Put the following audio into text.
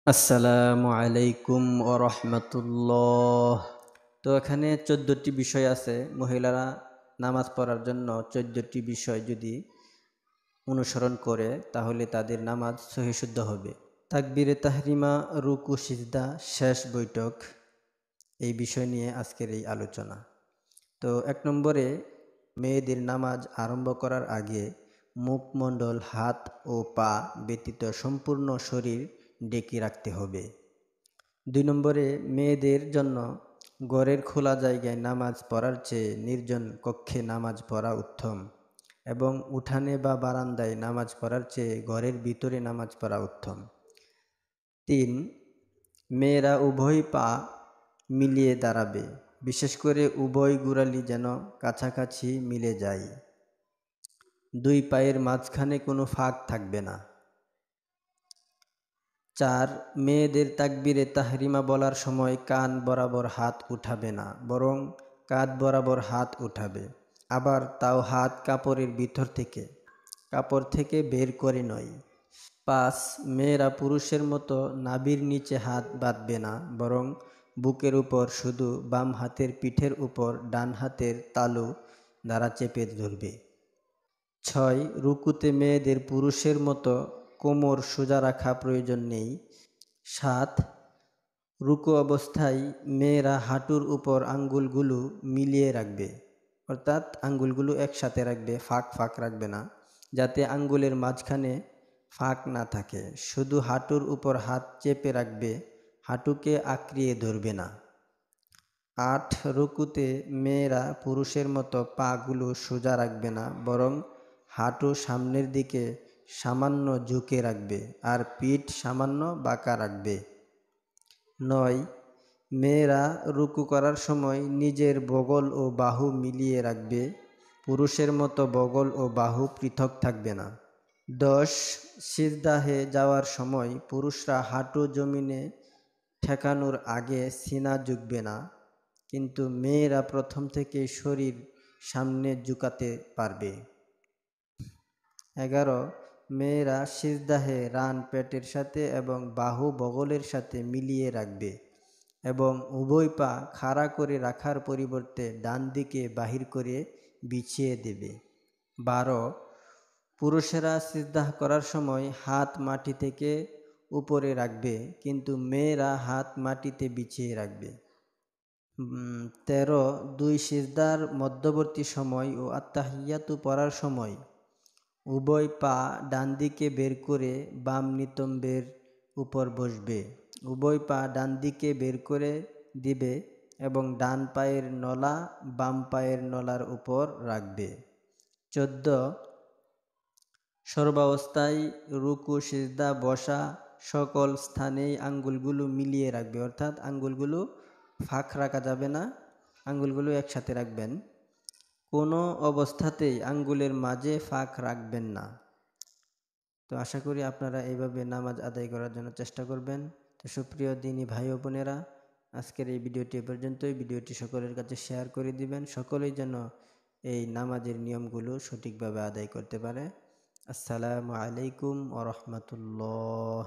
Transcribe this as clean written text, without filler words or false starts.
আসসালামু আলাইকুম ও রহমতুল্লাহ। তো এখানে 14টি বিষয় আছে। মহিলারা নামাজ পড়ার জন্য 14টি বিষয় যদি অনুসরণ করে তাহলে তাদের নামাজ সহিশুদ্ধ হবে। তাকবীরে তাহরিমা, রুকু, সিজদা, শেষ বৈঠক, এই বিষয় নিয়ে আজকের এই আলোচনা। তো 1 নম্বরে, মেয়েদের নামাজ আরম্ভ করার আগে মুখমণ্ডল, হাত ও পা ব্যতীত সম্পূর্ণ শরীর ঢেকে রাখতে হবে। 2 নম্বরে, মেয়েদের জন্য ঘরের খোলা জায়গায় নামাজ পড়ার চেয়ে নির্জন কক্ষে নামাজ পড়া উত্তম এবং উঠানে বা বারান্দায় নামাজ পড়ার চেয়ে ঘরের ভিতরে নামাজ পড়া উত্তম। 3, মেয়েরা উভয় পা মিলিয়ে দাঁড়াবে, বিশেষ করে উভয় গোড়ালি যেন কাছাকাছি মিলে যায়। 2 পায়ের মাঝখানে কোনো ফাঁক থাকবে না। 4, মেয়েদের তাকবীরে তাহরিমা বলার সময় কান বরাবর হাত উঠাবে না, বরং কাঁধ বরাবর হাত উঠাবে। আবার তাও হাত কাপড়ের ভিতর থেকে, কাপড় থেকে বের করে নয়। 5, মেয়েরা পুরুষের মতো নাভির নিচে হাত বাঁধবে না, বরং বুকের উপর শুধু বাম হাতের পিঠের উপর ডান হাতের তালু দ্বারা চেপে ধরবে। 6, রুকুতে মেয়েদের পুরুষের মতো কোমর সোজা রাখা প্রয়োজন নেই। 7, রুকু অবস্থায় মেয়েরা হাঁটুর উপর আঙ্গুলগুলো মিলিয়ে রাখবে, অর্থাৎ আঙ্গুলগুলো একসাথে রাখবে, ফাঁক ফাঁক রাখবে না, যাতে আঙ্গুলের মাঝখানে ফাঁক না থাকে। শুধু হাঁটুর উপর হাত চেপে রাখবে, হাঁটুকে আঁকড়িয়ে ধরবে না। 8, রুকুতে মেয়েরা পুরুষের মতো পাগুলো সোজা রাখবে না, বরং হাঁটু সামনের দিকে সামান্য ঝুঁকে রাখবে আর পিঠ সামান্য বাঁকা রাখবে। 9, মেয়েরা রুকু করার সময় নিজের বগল ও বাহু মিলিয়ে রাখবে, পুরুষের মতো বগল ও বাহু পৃথক থাকবে না। 10, সিজদাহে যাওয়ার সময় পুরুষরা হাঁটু জমিনে ঠেকানোর আগে সিনা ঝুঁকবে না, কিন্তু মেয়েরা প্রথম থেকেই শরীর সামনে ঝুঁকাতে পারবে। 11, মেয়েরা সিজদাহে রান পেটের সাথে এবং বাহু বগলের সাথে মিলিয়ে রাখবে এবং উভয় পা খাড়া করে রাখার পরিবর্তে ডান দিকে বাহির করে বিছিয়ে দেবে। 12, পুরুষেরা সিজদাহ করার সময় হাত মাটি থেকে উপরে রাখবে, কিন্তু মেয়েরা হাত মাটিতে বিছিয়ে রাখবে। 13, দুই সিজদার মধ্যবর্তী সময় ও আত্তাহিয়াতু পড়ার সময় উভয় পা ডান দিকে বের করে বাম নিতম্বের উপর বসবে, উভয় পা ডান দিকে বের করে দিবে এবং ডান পায়ের নলা বাম পায়ের নলার উপর রাখবে। 14, সর্বাবস্থায় রুকু, সিজদা, বসা সকল স্থানেই আঙ্গুলগুলো মিলিয়ে রাখবে, অর্থাৎ আঙ্গুলগুলো ফাঁক রাখা যাবে না, আঙ্গুলগুলো একসাথে রাখবেন। কোনো অবস্থাতেই আঙ্গুলের মাঝে ফাঁক রাখবেন না। তো আশা করি আপনারা এইভাবে নামাজ আদায় করার জন্য চেষ্টা করবেন। তো সুপ্রিয় দিনী ভাই ও বোনেরা, আজকের এই ভিডিওটি এ পর্যন্তই। ভিডিওটি সকলের কাছে শেয়ার করে দিবেন, সকলেই যেন এই নামাজের নিয়মগুলো সঠিকভাবে আদায় করতে পারে। আসসালামু আলাইকুম ওয়া রাহমাতুল্লাহ।